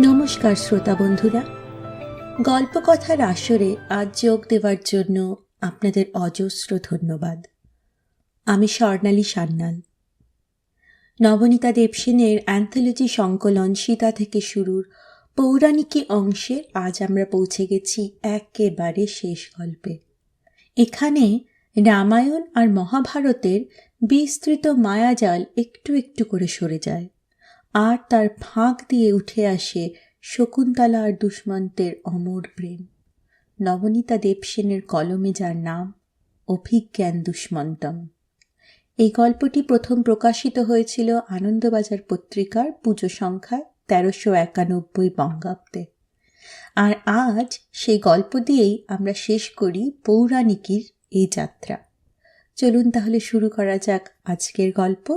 নমস্কার শ্রোতা বন্ধুরা, গল্পকথার আসরে আজ যোগ দেওয়ার জন্য আপনাদের অজস্র ধন্যবাদ। আমি স্বর্ণালী সান্যাল। নবনীতা দেবসেনের অ্যান্থোলজি সংকলন সীতা থেকে শুরুর পৌরাণিকী অংশে আজ আমরা পৌঁছে গেছি একেবারে শেষ গল্পে। এখানে রামায়ণ আর মহাভারতের বিস্তৃত মায়াজাল একটু একটু করে সরে যায়, আর তার ফাঁক দিয়ে উঠে আসে শকুন্তলা আর দুষ্মন্তের অমর প্রেম। নবনীতা দেবসেনের কলমে যার নাম অভিজ্ঞান দুষ্মন্তম। এই গল্পটি প্রথম প্রকাশিত হয়েছিল আনন্দবাজার পত্রিকার পুজো সংখ্যায় 1391 বঙ্গাব্দে। আর আজ সেই গল্প দিয়েই আমরা শেষ করি পৌরাণিকীর এই যাত্রা। চলুন তাহলে শুরু করা যাক আজকের গল্প,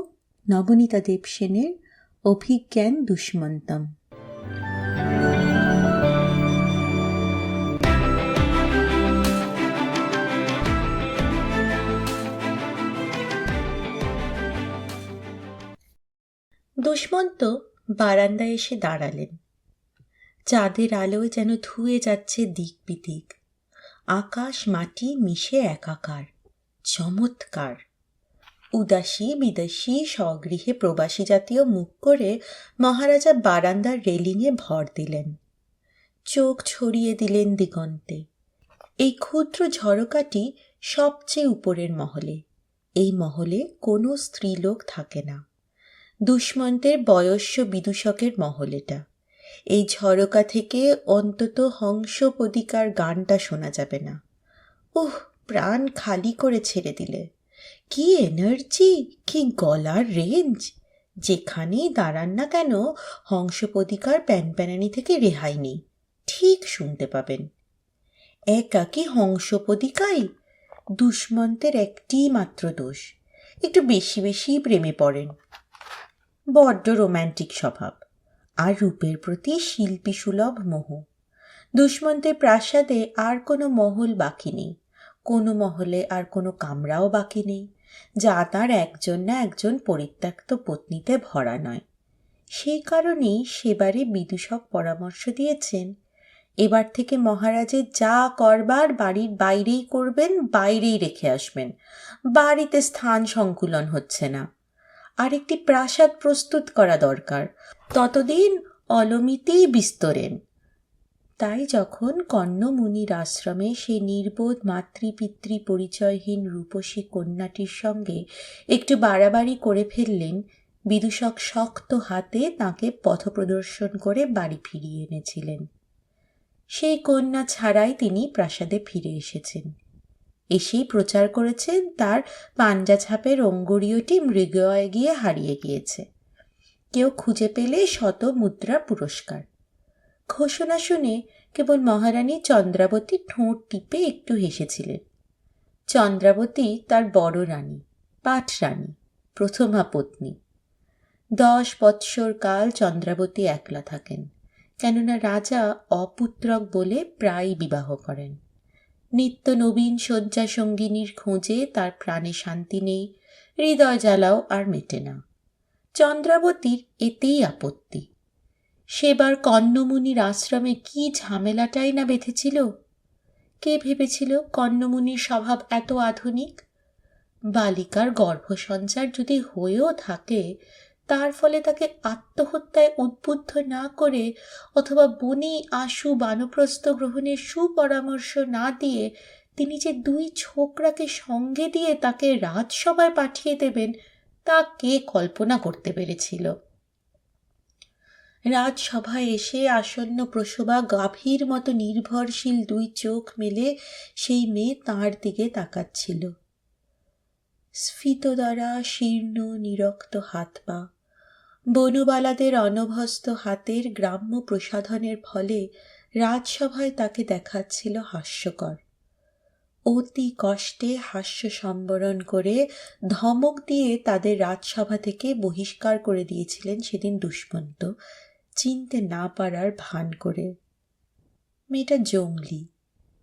নবনীতা দেবসেনের অভিজ্ঞান দুষ্মন্তম। দুষ্মন্ত বারান্দায় এসে দাঁড়ালেন। চাঁদের আলোয় যেন ধুয়ে যাচ্ছে দিক বিদিক। আকাশ মাটি মিশে একাকার, চমৎকার। উদাসী বিদেশী স্বগৃহে প্রবাসী জাতীয় মুখ করে মহারাজা বারান্দার রেলিংয়ে ভর দিলেন। চোখ ছড়িয়ে দিলেন দিগন্তে। এই ক্ষুদ্র ঝরকাটি সবচেয়ে উপরের মহলে। এই মহলে কোনো স্ত্রীলোক থাকে না। দুষ্মন্তের বয়স্য বিদূষকের মহল এটা। এই ঝরকা থেকে অন্তত হংসপদিকার গানটা শোনা যাবে না। ওহ, প্রাণ খালি করে ছেড়ে দিলে। কি এনার্জি, কি গলার রেঞ্জ! যেখানেই দাঁড়ান না কেন হংসপদিকার প্যানপ্যানানি থেকে রেহাই নেই, ঠিক শুনতে পাবেন। একাকী হংসপদিকাই দুষ্মন্তের একটি মাত্র দোষ, একটু বেশি বেশি প্রেমে পড়েন। বড্ড রোম্যান্টিক স্বভাব, আর রূপের প্রতি শিল্পী সুলভ মোহ। দুষ্মন্তের প্রাসাদে আর কোনো মহল বাকি নেই, কোনো মহলে আর কোনো কামরাও বাকি নেই যা তার একজন না একজন পরিত্যক্ত পত্নীতে ভরা নয়। সেই কারণেই সেবারে বিদূষক পরামর্শ দিয়েছেন, এবার থেকে মহারাজের যা করবার বাড়ির বাইরেই করবেন, বাইরেই রেখে আসবেন। বাড়িতে স্থান সংকুলন হচ্ছে না। আর একটি প্রাসাদ প্রস্তুত করা দরকার, ততদিন অলমিতেই বিস্তরেন। তাই যখন কন্যমুনির আশ্রমে সেই নির্বোধ মাতৃপিতৃ পরিচয়হীন রূপসী কন্যাটির সঙ্গে একটু বাড়াবাড়ি করে ফেললেন, বিদূষক শক্ত হাতে তাঁকে পথপ্রদর্শন করে বাড়ি ফিরিয়ে এনেছিলেন। সেই কন্যা ছাড়াই তিনি প্রাসাদে ফিরে এসেছেন। এসেই প্রচার করেছেন তার পাঞ্জা ছাপের অঙ্গুরীয়টি মৃগয়ে গিয়ে হারিয়ে গিয়েছে। কেউ খুঁজে পেলে 100 মুদ্রা পুরস্কার। ঘোষণা শুনে কেবল মহারানী চন্দ্রাবতী ঠোঁট টিপে একটু হেসেছিলেন। চন্দ্রাবতী তার বড় রানী, পাঠ রানী, প্রথমা পত্নী। 10 বৎসর কাল চন্দ্রাবতী একলা থাকেন, কেননা রাজা অপুত্রক বলে প্রায় বিবাহ করেন। নিত্য নবীন শয্যা সঙ্গিনীর খোঁজে তার প্রাণে শান্তি নেই, হৃদয় জ্বালাও আর মেটে না। চন্দ্রাবতীর এতেই আপত্তি। সেবার কন্যমুনির আশ্রমে কি ঝামেলাটাই না বেঁধেছিল। কে ভেবেছিল কন্যমুনির স্বভাব এত আধুনিক? বালিকার গর্ভসঞ্চার যদি হয়েও থাকে, তার ফলে তাকে আত্মহত্যায় উদ্বুদ্ধ না করে অথবা বনি আশু বানপ্রস্থ গ্রহণের সুপরামর্শ না দিয়ে তিনি যে 2 ছোকরাকে সঙ্গে দিয়ে তাকে রাজসভায় পাঠিয়ে দেবেন, তা কে কল্পনা করতে পেরেছিল? রাজসভায় এসে আসন্ন প্রসবা গাভীর মতো নির্ভরশীল 2 চোখ মেলে সেই মেয়ে তাঁর দিকে তাকাচ্ছিল। স্ফীতদ্বারা শীর্ণ নিরক্ত হাত পা, বনবালাদের অনভ্যস্ত হাতের গ্রাম্য প্রসাধনের ফলে রাজসভায় তাকে দেখাচ্ছিল হাস্যকর। অতি কষ্টে হাস্য সম্বরণ করে ধমক দিয়ে তাদের রাজসভা থেকে বহিষ্কার করে দিয়েছিলেন সেদিন দুষ্মন্ত, চিনতে না পারার ভান করে। মেয়েটা জংলি,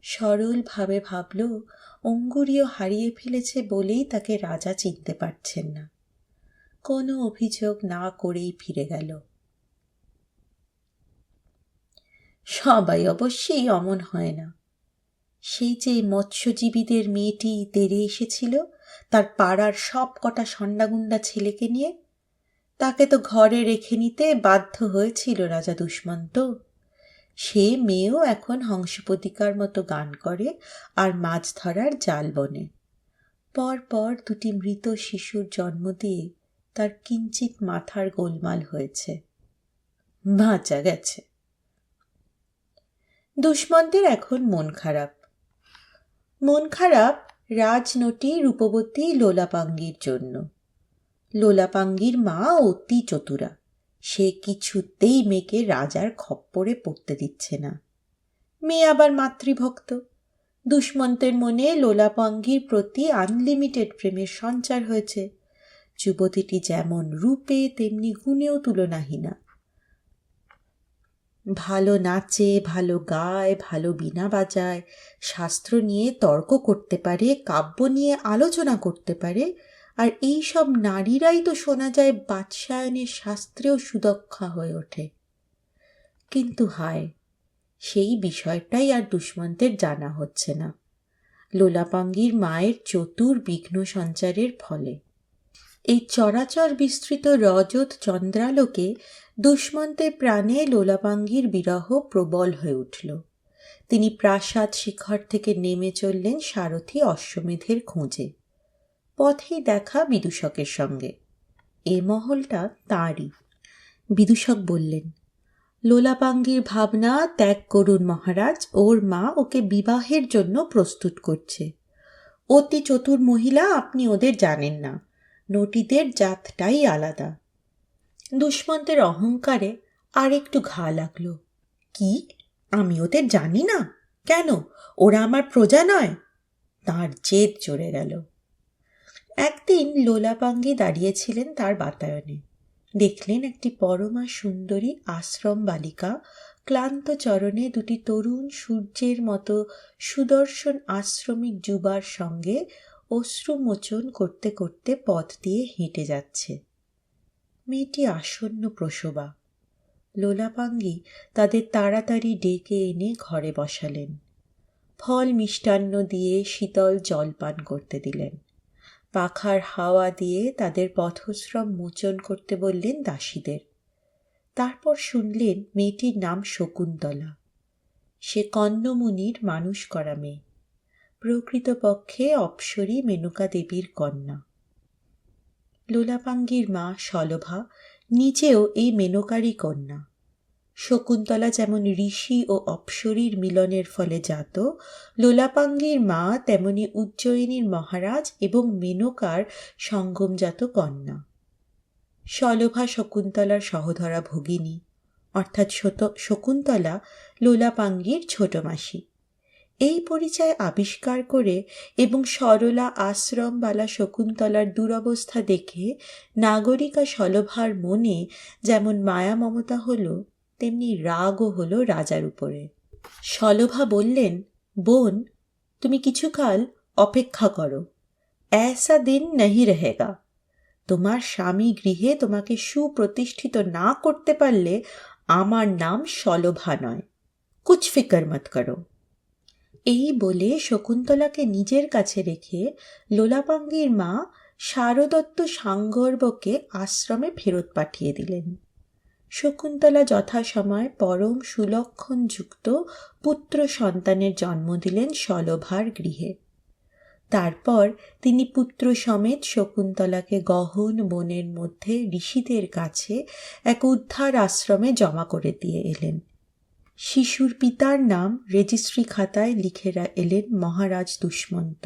সরলভাবে ভাবল অঙ্গুরীয় হারিয়ে ফেলেছে বলেই তাকে রাজা চিনতে পারছেন না। কোনো অভিযোগ না করেই ফিরে গেল। সবাই অবশ্যই অমন হয় না। সেই যে মৎস্যজীবীদের মেয়েটি তেড়ে এসেছিল তার পাড়ার সব কটা সন্ডাগুন্ডা ছেলেকে নিয়ে, তাকে তো ঘরে রেখে নিতে বাধ্য হয়েছিল রাজা দুষ্মন্ত। সে মেয়েও এখন হংসপতিকার মতো গান করে আর মাছ ধরার জাল বনে। পর পর দুটি মৃত শিশুর জন্ম দিয়ে তার কিঞ্চিত মাথার গোলমাল হয়েছে। বাঁচা গেছে। দুষ্মন্তের এখন মন খারাপ। মন খারাপ রাজনটি রূপবতী লোলাপাঙ্গির জন্য। লোলাপাঙ্গির মা অতি চতুরা, সে কিছুতেই মেয়েকে রাজার খপ্পরে পড়তে দিচ্ছে না। মেয়ে আবার মাতৃভক্ত। দুষ্মন্তের মনে লোলাপাঙ্গির প্রতি আনলিমিটেড প্রেমের সঞ্চার হয়েছে। যুবতীটি যেমন রূপে তেমনি গুণেও তুলনাহীনা। ভালো নাচে, ভালো গায়, ভালো বীণা বাজায়, শাস্ত্র নিয়ে তর্ক করতে পারে, কাব্য নিয়ে আলোচনা করতে পারে, আর এই সব নারীরাই তো শোনা যায় বাৎসায়নের শাস্ত্রেও সুদক্ষা হয়ে ওঠে। কিন্তু হায়, সেই বিষয়টাই আর দুষ্মন্তের জানা হচ্ছে না, লোলাপাঙ্গির মায়ের চতুর বিঘ্ন সঞ্চারের ফলে। এই চরাচর বিস্তৃত রজত চন্দ্রালোকে দুষ্মন্তের প্রাণে লোলাপাঙ্গির বিরহ প্রবল হয়ে উঠল। তিনি প্রাসাদ শিখর থেকে নেমে চললেন সারথি অশ্বমেধের খোঁজে। পথেই দেখা বিদূষকের সঙ্গে। এ মহলটা তাঁরই। বিদূষক বললেন, লোলাপাঙ্গির ভাবনা ত্যাগ করুন মহারাজ, ওর মা ওকে বিবাহের জন্য প্রস্তুত করছে। অতি চতুর মহিলা, আপনি ওদের জানেন না, নটীদের জাতটাই আলাদা। দুষ্মন্তের অহংকারে আর একটু ঘা লাগলো। কি, আমি ওদের জানি না? কেন, ওরা আমার প্রজা নয়? তাঁর জেদ চড়ে গেল। একদিন লোলাপাঙ্গি দাঁড়িয়েছিলেন তার বাতায়নে। দেখলেন একটি পরমা সুন্দরী আশ্রম বালিকা ক্লান্ত চরণে দুটি তরুণ সূর্যের মতো সুদর্শন আশ্রমিক যুবার সঙ্গে অশ্রুমোচন করতে করতে পথ দিয়ে হেঁটে যাচ্ছে। মেয়েটি আসন্ন প্রসবা। লোলাপাঙ্গি তাদের তাড়াতাড়ি ডেকে এনে ঘরে বসালেন। ফল মিষ্টান্ন দিয়ে শীতল জল পান করতে দিলেন। পাখার হাওয়া দিয়ে তাদের পথশ্রম মোচন করতে বললেন দাসীদের। তারপর শুনলেন মেয়েটির নাম শকুন্তলা। সে কন্যমুনির মানুষ করা মেয়ে, প্রকৃতপক্ষে অপ্সরী মেনকা দেবীর কন্যা। লোলাপাঙ্গির মা সলভা নিজেও এই মেনকারই কন্যা। শকুন্তলা যেমন ঋষি ও অপ্সরীর মিলনের ফলে জাত, লোলাপাঙ্গির মা তেমনি উজ্জয়িনীর মহারাজ এবং মেনকার সঙ্গমজাত কন্যা। সলভা শকুন্তলার সহধরা ভগিনী, অর্থাৎ শকুন্তলা লোলাপাঙ্গির ছোট মাসি। এই পরিচয় আবিষ্কার করে এবং সরলা আশ্রমবালা শকুন্তলার দুরবস্থা দেখে নাগরিকা সলভার মনে যেমন মায়া মমতা হলো, তেমনি রাগও হলো রাজার উপরে। সলভা বললেন, বোন, তুমি কিছুকাল অপেক্ষা করো, ऐसा दिन नहीं रहेगा। তোমার স্বামী গৃহে তোমাকে সুপ্রতিষ্ঠিত না করতে পারলে আমার নাম সলভা নয়। কুছ ফিকর মত করো। এই বলে শকুন্তলাকে নিজের কাছে রেখে লোলাপাঙ্গির মা শারদত্ত সাঙ্গর্বকে আশ্রমে ফেরত পাঠিয়ে দিলেন। শকুন্তলা যথাসময় পরম সুলক্ষণযুক্ত পুত্র সন্তানের জন্ম দিলেন সলভার গৃহে। তারপর তিনি পুত্র সমেত শকুন্তলাকে গহন বনের মধ্যে ঋষিদের কাছে এক উদ্ধার আশ্রমে জমা করে দিয়ে এলেন। শিশুর পিতার নাম রেজিস্ট্রি খাতায় লিখে এলেন মহারাজ দুষ্মন্ত।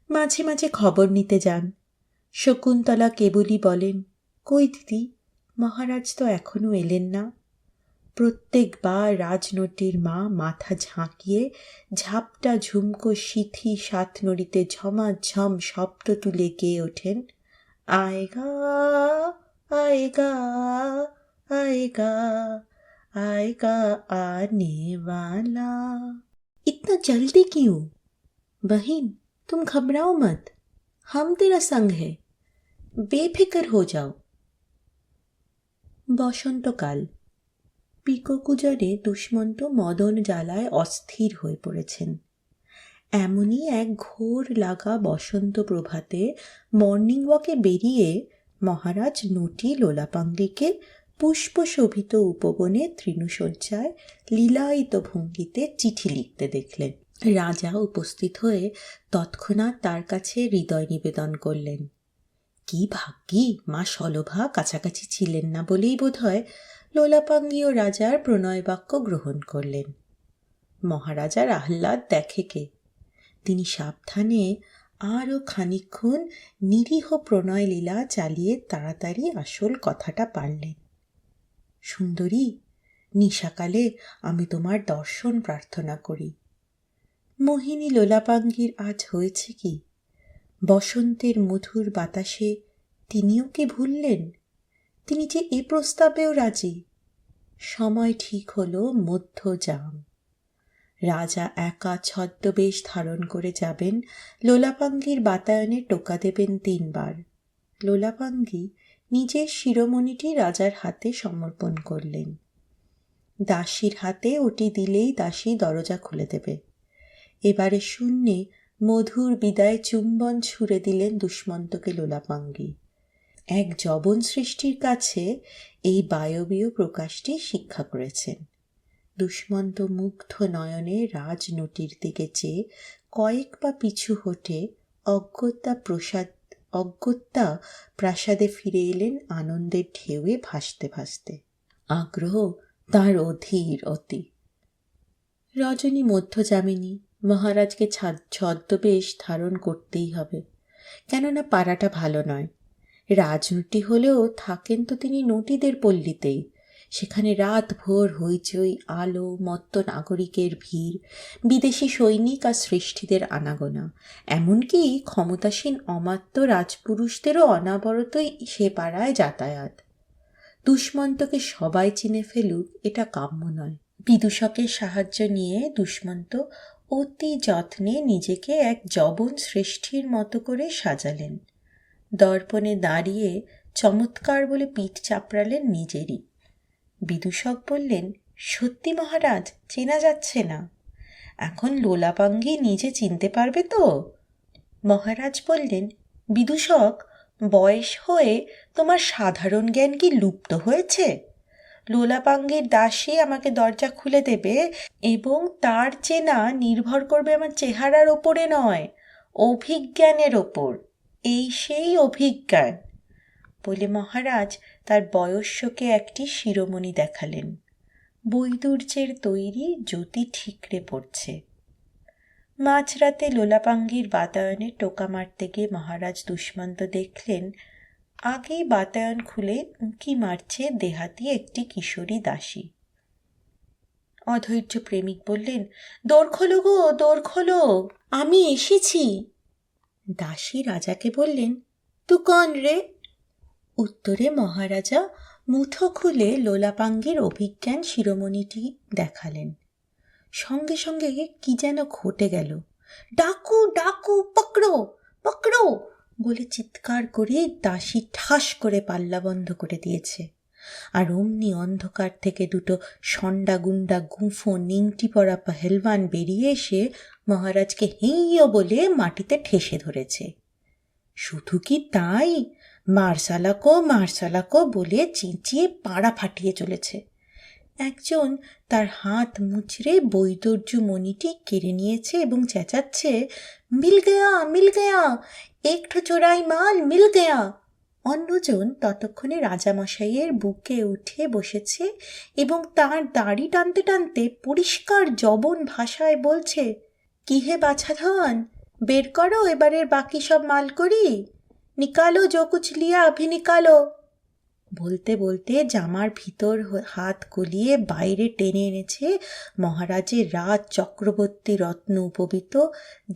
মাঝে মাঝে খবর নিতে যান। শকুন্তলা কেবলই বলেন, কই দিদি, মহারাজ তো এখনো এলেন না। প্রত্যেকবার রাজনটির মা মাথা ঝাঁকিয়ে ঝাপটা ঝুমকো সিথি সাত নড়িতে ঝমাঝম শব্দ তুলে গেয়ে ওঠেন, আয়েগা আয়েগা আয়েগা आएगा आने वाला। इतना जल्दी क्यों? बहन, तुम घबराओ मत, हम तेरा संग है, बेफिक्र हो जाओ। বসন্তকাল। পিককুজরে দুষ্মন্ত মদন জ্বালায় অস্থির হয়ে পড়েছেন। এমনই এক ঘোর লাগা বসন্ত প্রভাতে মর্নিং ওয়াকে বেরিয়ে মহারাজ নটি লোলাপাঙ্গিকে পুষ্পশোভিত উপবনে তৃণশয্যায় লীলায়িত ভঙ্গিতে চিঠি লিখতে দেখলেন। রাজা উপস্থিত হয়ে তৎক্ষণাৎ তার কাছে হৃদয় নিবেদন করলেন। কি ভাগ্যি মা সলভা কাছাকাছি ছিলেন না বলেই বোধ হয় লোলাপাঙ্গি ও রাজার প্রণয় বাক্য গ্রহণ করলেন। মহারাজার আহ্লাদ দেখে কে? তিনি সাবধানে আরও খানিকক্ষণ নিরীহ প্রণয় লীলা চালিয়ে তাড়াতাড়ি আসল কথাটা পারলেন। সুন্দরী, নিশাকালে আমি তোমার দর্শন প্রার্থনা করি। মোহিনী লোলাপাঙ্গির আজ হয়েছে কি? বসন্তের মধুর বাতাসে তিনিও কি ভুললেন? তিনি যে এ প্রস্তাবেও রাজি। সময় ঠিক হলো মধ্যযাম। রাজা একা ছদ্মবেশ ধারণ করে যাবেন, লোলাপাঙ্গির বাতায়নে টোকা দেবেন 3 বার। লোলাপাঙ্গি নিজের শিরোমণিটি রাজার হাতে সমর্পণ করলেন। দাসীর হাতে ওটি দিলেই দাসী দরজা খুলে দেবে। এবারে শূন্যে মধুর বিদায় চুম্বন ছুঁড়ে দিলেন দুষ্মন্তকে লোলাপাঙ্গি। এক যবন সৃষ্টির কাছে এই বায়বীয় প্রকাশটি শিক্ষা করেছেন। দুষ্মন্ত মুগ্ধ নয়নে রাজনটির দিকে চেয়ে কয়েক পা পিছু হটে অগত্যা প্রাসাদে ফিরে এলেন আনন্দের ঢেউয়ে ভাসতে ভাসতে। আগ্রহ তাঁর অধীর অতি। রজনী মধ্যযামিনী, মহারাজকে ছদ্মবেশ ধারণ করতেই হবে, কেননা পাড়াটা ভালো নয়। রাজনটি হলেও থাকেন তো তিনি নটিদের পল্লীতেই। সেখানে রাত ভোর হইচই, আলো, মত্ত নাগরিকের ভিড়, বিদেশি সৈনিক আর সৃষ্টিদের আনাগোনা, এমনকি ক্ষমতাসীন অমাত্য রাজপুরুষদেরও অনাবরতই সে পাড়ায় যাতায়াত। দুষ্মন্তকে সবাই চিনে ফেলুক, এটা কাম্য নয়। বিদূষকের সাহায্য নিয়ে দুষ্মন্ত অতি যত্নে নিজেকে এক যবন শ্রেষ্ঠীর মতো করে সাজালেন। দর্পণে দাঁড়িয়ে চমৎকার বলে পিঠ চাপড়ালেন নিজেরই। বিদূষক বললেন, সত্যি মহারাজ, চেনা যাচ্ছে না। এখন লোলাপাঙ্গি নিজে চিনতে পারবে তো? মহারাজ বললেন, বিদূষক, বয়স হয়ে তোমার সাধারণ জ্ঞান কি লুপ্ত হয়েছে? লোলাপাঙ্গির দাসী আমাকে দরজা খুলে দেবে এবং তার চেনা নির্ভর করবে আমার চেহারার ওপরে নয়, অভিজ্ঞানের ওপর। এই সেই অভিজ্ঞান বলে মহারাজ তার বয়স্যকে একটি শিরোমণি দেখালেন। বৈদুর্যের তৈরি জ্যোতি ঠিকরে পড়ছে। মাঝরাতে লোলাপাঙ্গির বাতায়নে টোকা মারতে গিয়ে মহারাজ দুষ্মন্ত দেখলেন আগেই বাতায়ন খুলে উঁকি মারছে দেহাতি একটি কিশোরী দাসী। অধৈর্য প্রেমিক বললেন, দৌড় খোলো গো, দৌড় খোলো, আমি এসেছি। দাসী রাজাকে বললেন, তু কন রে? উত্তরে মহারাজা মুঠো খুলে লোলাপাঙ্গির অভিজ্ঞান শিরোমণিটি দেখালেন। সঙ্গে সঙ্গে কি যেন ঘটে গেল। ডাকু ডাকু, পকড়ো পকড়ো বলে চিৎকার করে দাসী ঠাস করে পাল্লা বন্ধ করে দিয়েছে। আর অমনি অন্ধকার থেকে 2 সন্ডা গুন্ডা গুঁফো নিংটি পড়া পেহেলবান বেরিয়ে এসে মহারাজকে হেঁইয় বলে মাটিতে ঠেসে ধরেছে। শুধু কি তাই, মার্শালাকো বলে চেঁচিয়ে পাড়া ফাটিয়ে চলেছে। একজন তার হাত মুচড়ে বৈদুর্য মণিটি কেড়ে নিয়েছে এবং চেঁচাচ্ছে, মিল গয়া, একটু চোরাই মাল মিল গয়া। অন্যজন ততক্ষণে রাজামশাইয়ের বুকে উঠে বসেছে এবং তার দাড়ি টানতে টানতে পরিষ্কার যবন ভাষায় বলছে, কি হে বাছাধন, বের করো এবারের বাকি সব মাল করি, নিকালো জো কুছ লিয়া আভি নিকালো। বলতে বলতে জামার ভিতর হাত গলিয়ে বাইরে টেনে এনেছে মহারাজের রাজ চক্রবর্তী রত্ন উপবিত,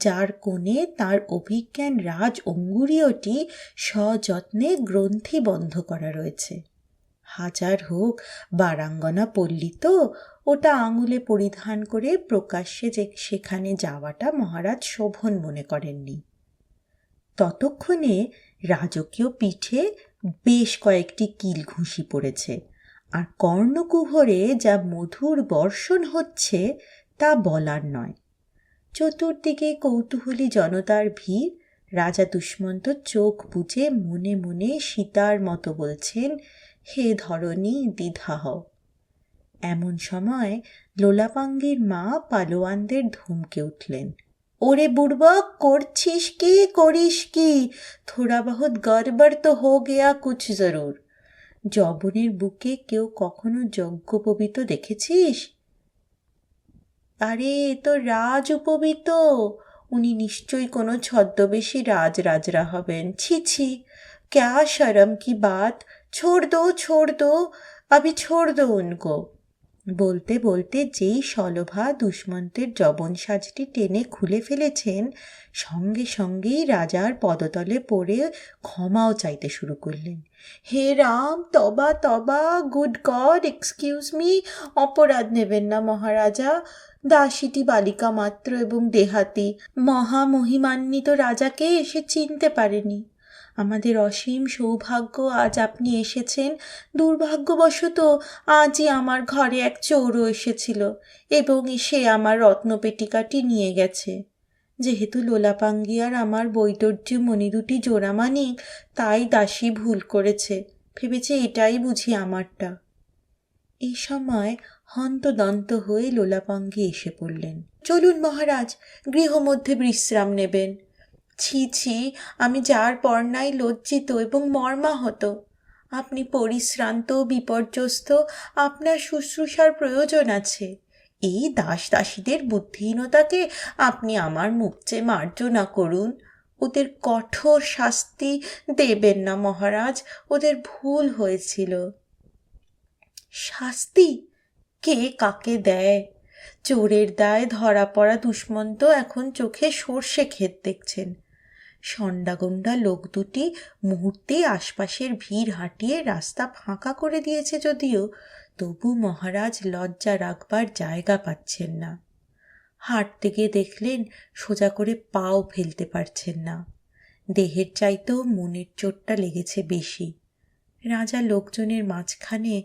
যার কোণে তার অভিজ্ঞান রাজ অঙ্গুরীয়টি সযত্নে গ্রন্থি বন্ধ করা রয়েছে। হাজার হোক বারাঙ্গনা পল্লী তো, ওটা আঙুলে পরিধান করে প্রকাশ্যে সেখানে যাওয়াটা মহারাজ শোভন মনে করেননি। ততক্ষণে রাজকীয় পিঠে বেশ কয়েকটি কিল ঘুষি পড়েছে, আর কর্ণকুহরে যা মধুর বর্ষণ হচ্ছে তা বলার নয়। চতুর্দিকে কৌতূহলী জনতার ভিড়। রাজা দুষ্মন্ত চোখ বুজে মনে মনে সীতার মতো বলছেন, হে ধরণী দ্বিধা হও। এমন সময় লোলাপাঙ্গির মা পালোয়ানদের ধমকে উঠলেন, ওরে বুড়বক, করছিস কি, করিস কি? থোড়া বহুত গড়বড় তো হো গেয়া কুছ জরুর। যবনের বুকে কেউ কখনো যজ্ঞোপবীত দেখেছিস? আরে এ তো রাজ উপবীত, উনি নিশ্চয়ই কোনো ছদ্মবেশী রাজরা হবেন। ছি ছি, ক্যা শরম কি বাত, ছোড় দো আভি ছোড় দো উনকো। বলতে বলতে যেই সলভা দুষ্মন্তের যবন সাজটি টেনে খুলে ফেলেছেন, সঙ্গে সঙ্গেই রাজার পদতলে পড়ে ক্ষমাও চাইতে শুরু করলেন। হে রাম, তবা তবা, গুড গড, এক্সকিউজ মি, অপরাধ নেবেন না মহারাজা। দাসীটি বালিকা মাত্র এবং দেহাতি, মহামহিমান্বিত রাজাকে এসে চিনতে পারেনি। আমাদের অসীম সৌভাগ্য আজ আপনি এসেছেন। দুর্ভাগ্যবশত আজই আমার ঘরে এক চোরও এসেছিল এবং সে আমার রত্নপেটিকাটি নিয়ে গেছে। যেহেতু লোলাপাঙ্গি আর আমার বৈদর্য মণি দুটি জোড়ামানিক, তাই দাসী ভুল করেছে, ভেবেছে এটাই বুঝি আমারটা। এই সময় হন্তদন্ত হয়ে লোলাপাঙ্গি এসে পড়লেন। চলুন মহারাজ, গৃহমধ্যে বিশ্রাম নেবেন। ছি ছি, আমি যার পর্নায় লজ্জিত এবং মর্মাহত। আপনি পরিশ্রান্ত, বিপর্যস্ত, আপনার শুশ্রূষার প্রয়োজন আছে। এই দাসীদের বুদ্ধিহীনতাকে আপনি আমার মুখ চেয়ে মার্জনা করুন। ওদের কঠোর শাস্তি দেবেন না মহারাজ, ওদের ভুল হয়েছিল। শাস্তি কে কাকে দেয়? চোরের দায় ধরা পড়া দুষ্মন্ত এখন চোখে সর্ষে ক্ষেত দেখছেন। সন্ডাগন্ডা লোক দুটি মুহূর্তেই আশপাশের ভিড় হাঁটিয়ে রাস্তা ফাঁকা করে দিয়েছে যদিও, তবু মহারাজ লজ্জা রাখবার জায়গা পাচ্ছেন না। হাঁটতে গিয়ে দেখলেন সোজা করে পাও ফেলতে পারছেন না। দেহের চাইতেও মনের চোটটা লেগেছে বেশি। রাজা লোকজনের মাঝখানে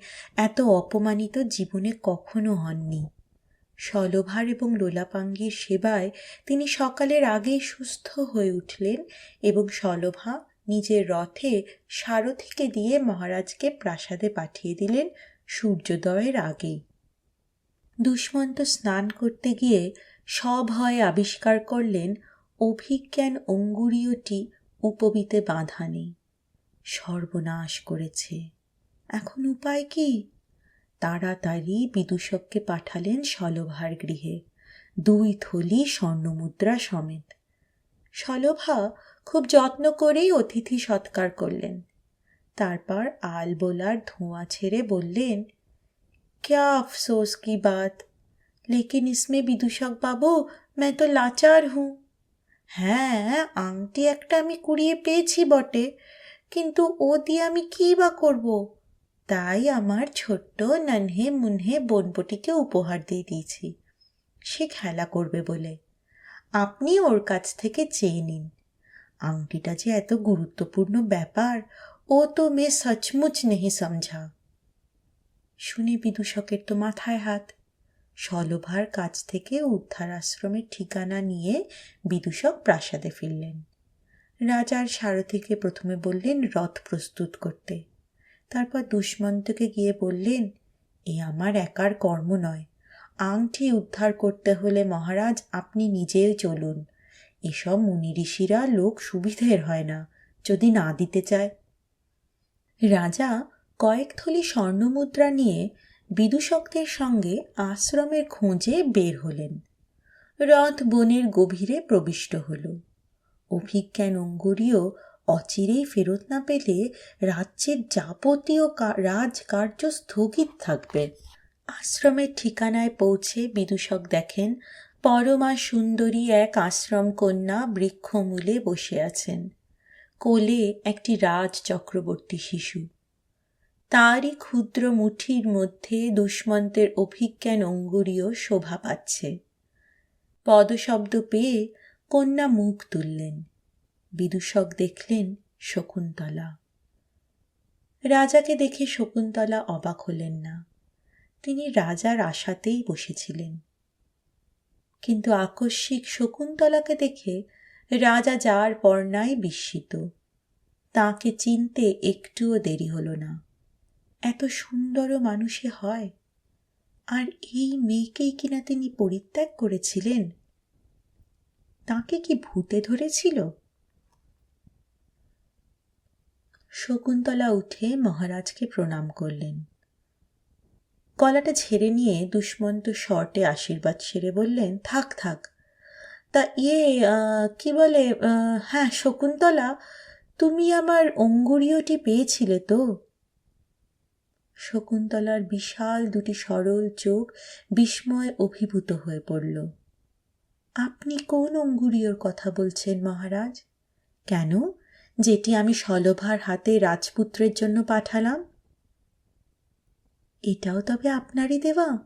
এত অপমানিত জীবনে কখনো হননি। সলভার এবং লোলাপাঙ্গির সেবায় তিনি সকালের আগেই সুস্থ হয়ে উঠলেন এবং সলভা নিজের রথে সারথিকে দিয়ে মহারাজকে প্রাসাদে পাঠিয়ে দিলেন সূর্যোদয়ের আগেই। দুষ্মন্ত স্নান করতে গিয়ে সভয়ে আবিষ্কার করলেন অভিজ্ঞান অঙ্গুরীয়টি উপবীতে বাঁধা নেই। সর্বনাশ করেছে। এখন উপায় কি? তাড়াতাড়ি বিদূষককে পাঠালেন সলভার গৃহে 2 থলি স্বর্ণমুদ্রা সমেত। সলভা খুব যত্ন করেই অতিথি সৎকার করলেন। তারপর আলবোলার ধোঁয়া ছেড়ে বললেন, क्या अफसोस की बात, लेकिन इसमें विदूषक बाबू मैं तो लाचार हूँ। হ্যাঁ, আংটি একটা আমি কুড়িয়ে পেয়েছি বটে, কিন্তু ও দিয়ে আমি কী বা করব? তাই আমার ছোট্ট ননহে মুনহে বোনপটিকে উপহার দিয়ে দিয়েছি, সে খেলা করবে বলে। আপনি ওর কাছ থেকে চেয়ে নিন। আংটিটা যে এত গুরুত্বপূর্ণ ব্যাপার ও তো মেয়ে সচমুচ নেই সমঝা। শুনে বিদূষকের তো মাথায় হাত। সলভার কাছ থেকে উদ্ধার আশ্রমের ঠিকানা নিয়ে বিদূষক প্রাসাদে ফিরলেন। রাজার সারথিকে প্রথমে বললেন রথ প্রস্তুত করতে। তারপর দুষ্মন্তকে গিয়ে বললেন, এ আমার একার কর্ম নয়, আংটি উদ্ধার করতে হলে মহারাজ আপনি নিজেই চলুন। এসব মুনি ঋষিরা লোক সুবিধের হয় না, যদি না দিতে চায়। রাজা কয়েক থলি স্বর্ণমুদ্রা নিয়ে বিদূষকদের সঙ্গে আশ্রমের খোঁজে বের হলেন। রথ বনের গভীরে প্রবিষ্ট হল। অভিজ্ঞান অঙ্গুরীয় অচিরেই ফেরত না পেলে রাজ্যের যাবতীয় রাজকার্য স্থগিত থাকবে। আশ্রমের ঠিকানায় পৌঁছে বিদূষক দেখেন পরমা সুন্দরী এক আশ্রম কন্যা বৃক্ষমূলে বসে আছেন, কোলে একটি রাজ চক্রবর্তী শিশু। তারই ক্ষুদ্র মুঠির মধ্যে দুষ্মন্তের অভিজ্ঞান অঙ্গুরীয় শোভা পাচ্ছে। পদশব্দ পেয়ে কন্যা মুখ তুললেন। বিদূষক দেখলেন শকুন্তলা। রাজাকে দেখে শকুন্তলা অবাক হলেন না। তিনি রাজার আশাতেই বসেছিলেন। কিন্তু আকস্মিক শকুন্তলাকে দেখে রাজা যার পর্ণায় বিস্মিত। তাকে চিনতে একটুও দেরি হলো না। এত সুন্দরও মানুষে হয়, আর এই মেয়েকেই কিনা তিনি পরিত্যাগ করেছিলেন। তাকে কি ভূতে ধরেছিল? শকুন্তলা উঠে মহারাজকে প্রণাম করলেন। গলাটা ঝেড়ে নিয়ে দুষ্মন্ত শর্টে আশীর্বাদ সেরে বললেন, থাক থাক। তা কি বলে, হ্যাঁ শকুন্তলা, তুমি আমার অঙ্গুরীয়টি পেয়েছিলে তো? শকুন্তলার বিশাল দুটি সরল চোখ বিস্ময়ে অভিভূত হয়ে পড়ল। আপনি কোন অঙ্গুরীয়র কথা বলছেন মহারাজ? কেন, যেটি আমি শলভার হাতে রাজপুত্রের জন্য পাঠালাম? এটাও তবে আপনারই দেওয়া?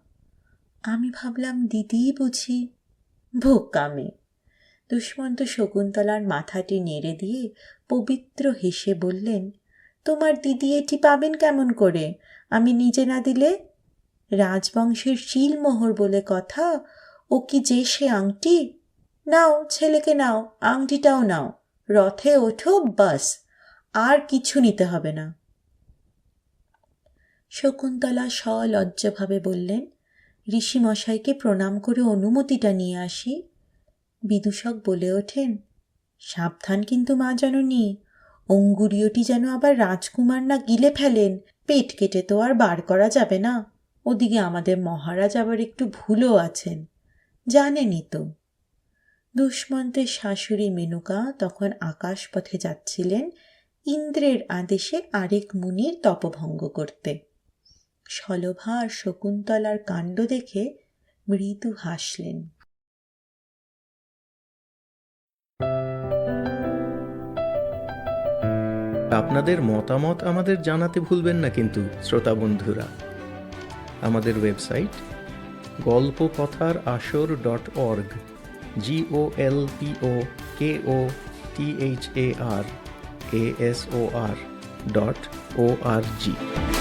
আমি ভাবলাম দিদিই বুঝি। বোকামে। দুষ্মন্ত শকুন্তলার মাথাটি নেড়ে দিয়ে পবিত্র হেসে বললেন, তোমার দিদি এটি পাবেন কেমন করে, আমি নিজে না দিলে? রাজবংশের শিলমোহর বলে কথা, ও কি যে সে আংটি? নাও ছেলেকে নাও, আংটিটাও নাও, রথে ওঠো, বাস, আর কিছু নিতে হবে না। শকুন্তলা সলজ্জভাবে বললেন, ঋষিমশাইকে প্রণাম করে অনুমতিটা নিয়ে আসি। বিদূষক বলে ওঠেন, সাবধান কিন্তু মা জননী, অঙ্গুরীয়টি যেন আবার রাজকুমার না গিলে ফেলেন, পেট কেটে তো আর বার করা যাবে না। ওদিকে আমাদের মহারাজ আবার একটু ভুলও আছেন, জানেনই তো। দুষ্মন্তের শাশুড়ি মেনকা তখন আকাশপথে যাচ্ছিলেন ইন্দ্রের আদেশে আরেক মুনির তপভঙ্গ করতে। শলভা আর শকুন্তলার কাণ্ড দেখে মৃদু হাসলেন। আপনাদের মতামত আমাদের জানাতে ভুলবেন না কিন্তু শ্রোতা বন্ধুরা। আমাদের ওয়েবসাইট golpokothar.asor.org GOLPOKOTHARASOR.org